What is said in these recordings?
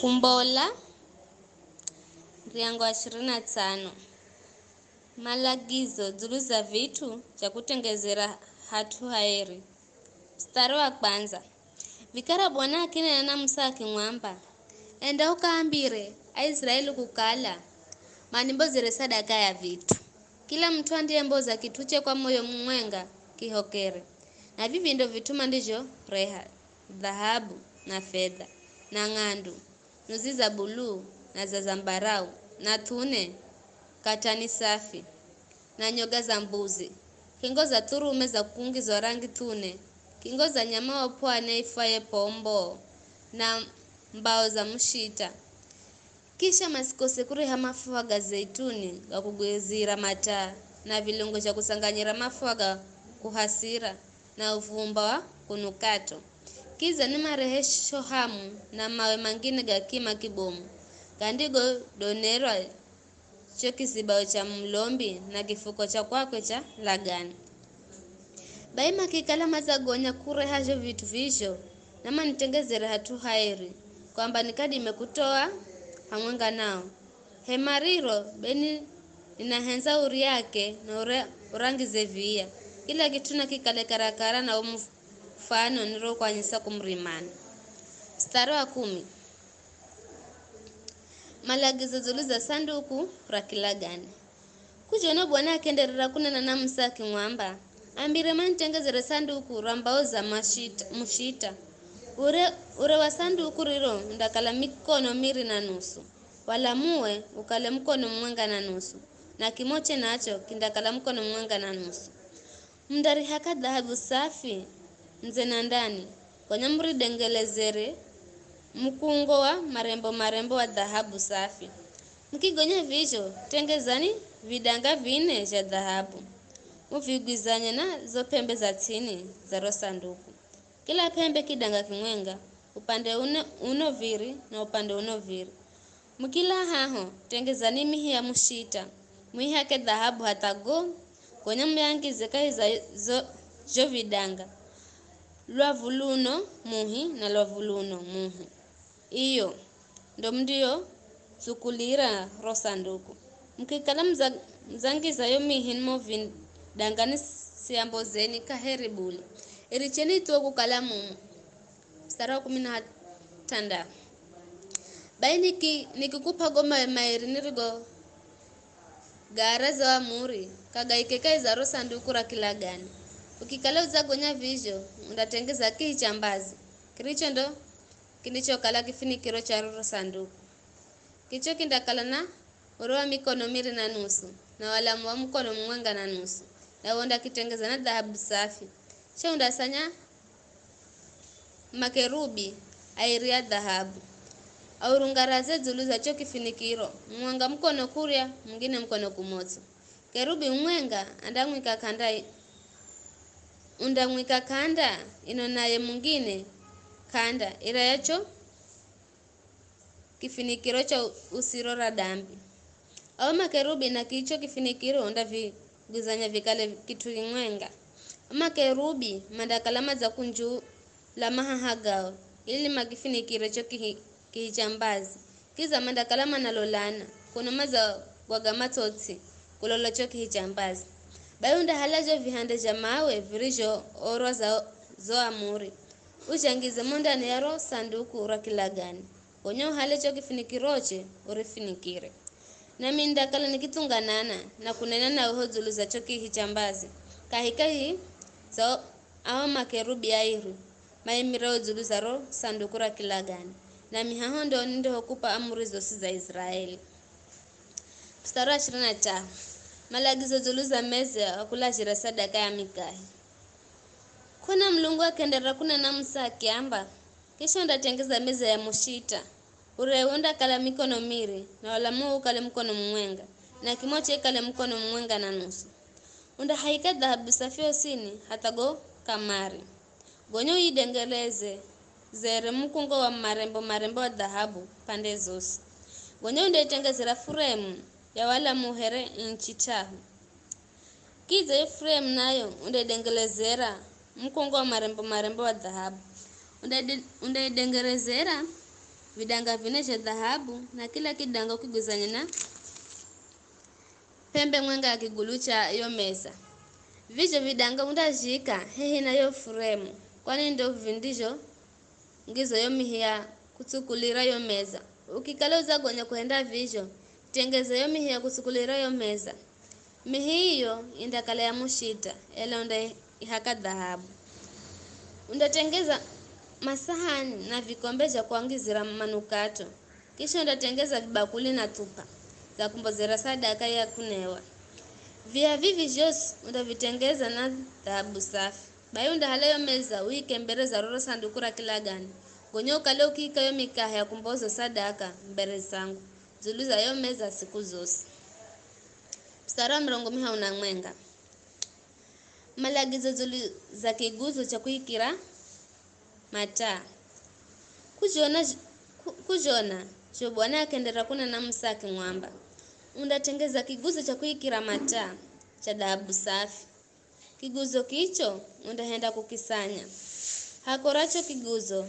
Kumbola riango 25. Malagizo dzuluza vitu cha kutengezera hatu haeri. Mstari wa kwanza. Vikara bwana akinena na Musa akimwamba, enda ukaambire Aisraeli kukala manimbo zire sadaka ya vitu. Kila mtu ndiye mboza kituche kwa moyo mwenga kihokere. Na vivi ndo vituma ndijo reha, dhahabu na fedha na ng'andu, nyuzi za buluu na za zambarau na tune katani safi na nyoga za mbuzi, kingo za turume za kungi za rangi tune, kingo za nyama wa pwani ifaye pombo na mbao za mshita. Kisha masikose kuri hamafuwa ga zeituni ga kugwezira mataa na vilungo cha kusanganyira mafuwa ga kuhasira na uvumba wa kunukato. Kiza ni marehesho hamu na mawe mangine ga kima kibomu. Kandigo donerwa cho kisibao cha mlombi na kifuko cha kwakwe cha lagani. Baima kikala mazagonya kure hajo vitu visho na manitengezere hatu haeri kwamba nikadi imekutoa hamwenga nao. Hemariro beni inahenza uri yake na urangize via. Kila kituna kikale karakara na umufano niro kwa nyisa kumrimani. Mstari wa 10. Malagizo zuluza sanduku rakilagani. Kujona bwana akenderera kunena na Musa akimwamba, ambire manitengezere sanduku rambao za mushita. Ure wa sanduku riro ndakala mikono 2.5. Wala muwe ukale mkono mwenga na nusu. Na kimoche nacho kindakala mkono mwenga na nusu. Mndari haka dhahabu safi nzena ndani. Kwenye muri dengelezere mkungo wa marembo wa dhahabu safi. Mkigonya visho tengezani vidanga 4 vya dhahabu. Muvigwizanye na zo pembe za chini za rosanduku. Kila pembe kidanga kimwenga, upande uno viri na upande uno viri. Mkila haho tengezani mihi ya mushita. Mihi hake dhahabu hatago kwenye myangize za jo vidanga. Lwavuluno muhi na lwavuluno muhi. Iyo ndo mndio sukulira rosanduku. Mkikala mzangiza yo mihi nmo vidangani siambozeni kaheri buli. Iricheni tuwa kukala mumu. Mstari wa 16. Bai nikikupa goma mairi nirigo garaza wa muri kagaikeka za rosanduku rakilagani. Ukikala uzagonya visho undatengeza kichambazi. Kiricho ndo kilicho kala kifinikiro cha rosanduku. Kicho kindakala na urowa mikono 2.5 na walamu wa mkono mwenga na nusu. Na wonda kitengeza na dhahabu safi. Cha undasanya makerubi airia dhahabu. Aurungaraze zuluza cho kifinikiro. Mwanga mkono kuria, mwingine mkono kumoto. Kerubi mwenga undamwika kanda inonaye mwingine kanda irayacho kifinikiro cha usirora dambi. Au makerubi na kicho kifinikiro undaviguzanya vikale kitu mwenga. Makerubi mandakalama za kunju la mahahagao ili magifinikiro cho kihichambazi. Kiza mandakalama na lolana kuna maza wagamatoti kulolo cho kihichambazi. Bayunda halajo vihande jamawe virijo orwa za amuri. Uchangize monda ni yaro sanduku rakilagani. Konyo halecho kifinikiroche urifinikire. Na mindakala nikitunganana na kunena na uhozulu za choki hichambazi. Kahikahi za awa makerubi airu. Maimira uzulu za ro sanduku rakilagani. Na mihahondo ninde hokupa amuri zosi za Israeli. Mstari wa 25. Malagizo zuluza meze wakula jira sadaka ya mikahi. Kuna mlungu akendera kuna na Musa akiamba, kisha ndatengeza meza ya mushita. Ureunda kala mikono 2 na walamu kale mkono mwenga na kimoche kale mkono mwenga na nusu. Unda haika dhahabu safio sini hatago kamari. Gonyo idengeleze zere mkungo wa marembo wa dhahabu pande zosi. Gonyo ndetengezera frame ya wala muhere inchi 5. Kiza frame nayo undedengelezera mkungo wa marembo wa dhahabu. Undedengelezera vidanga vinesha dhahabu na kila kidanga ukiguzanya na pembe mwenga ya kigulu cha yo meza. Vivyo vidanga undashika hehi na yo fremu, kwani ndo vindisho ngizo yo mihia kutsukulira yo meza. Ukikala uzagonya kuenda vivyo, tengeze yo mihia kutsukulira yo meza. Mihiyo indakala ya mushita, ele unda ihaka dhahabu. Undatengeza masahani na vikombe vya kuangizira manukato. Kisha undatengeza vibakuli na tupa za kumbozera sadaka ya kunewa. Vya vivi josi undavitengeza na dhahabu safi. Bayo undahala yo meza uike mbere za roro sanduku la kilagani. Gonyo ukale ukika yo mikaha ya kumbozo sadaka mbere zangu. Zuluza yo meza siku zosi. Mstari wa 140. Malagizo zulu za kiguzo cha kuikira mataa. Kujona cho bwana akendera kuna na msaki ng'wamba. Undatengeza kiguzo cha kuikira mataa cha dhahabu safi. Kiguzo kicho undahenda kukisanya. Hakoracho kiguzo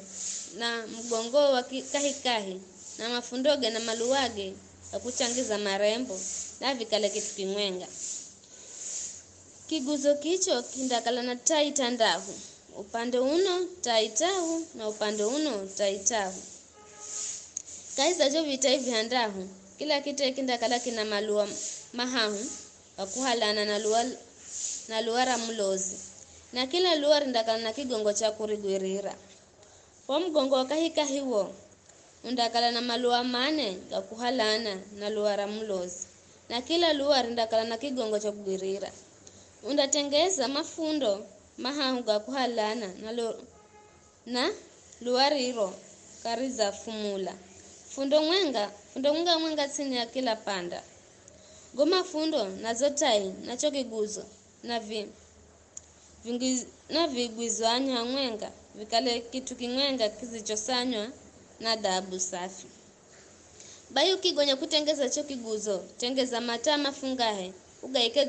na mgongo wa kahikahi na mafundoge na maluwage ya kuchangiza marembo na vikale kitu kimwenga. Kiguzo kicho kindakala na taitandahu. Upande uno taitahu na upande uno taitahu. Kaiza jo vitai vihandahu. Kila kite kindakala kina malua mahahu wakuhalana na luara mlozi. Na kila luara ndakala na kigongo cha kurigwirira. Kwa mgongo wakahika hiwo undakala na malua mane wakuhalana na luara mlozi. Na kila luara ndakala na kigongo cha kugwirira. Undatengeza mafundo mahahu gakuhalana na luariro kariza fumula. Fundo mwenga chini ya kila panda. Goma fundo na zotai na chokiguzo na vigwizwanya mwenga vikale kitu kimwenga kizichosanywa na dhahabu safi. Bayo kigonya kutengeza chokiguzo, tengeza mataa mafungahe, ugaike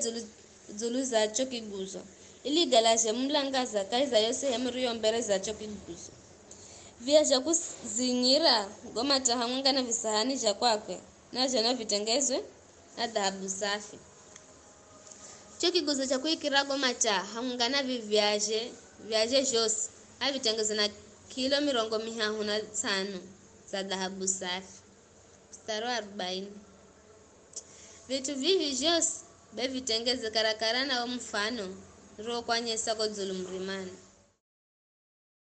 zulu za chokiguzo. Ili galashe mlangaza kaiza yose hemuriyo mbere za chokiguzo. Vya kuzinyira goma tahamwenga na visahani ja kwakwe na jana vitengezwe na dhahabu safi. Chokiguzo cha kuikira goma tahamwenga na viaje jose avitengezwe na kilo 500 za dhahabu safi. Mstari wa 40. Vitu vivi jose bevitengeze karakara na mfano ro kwanyesa ko zulu mrimani.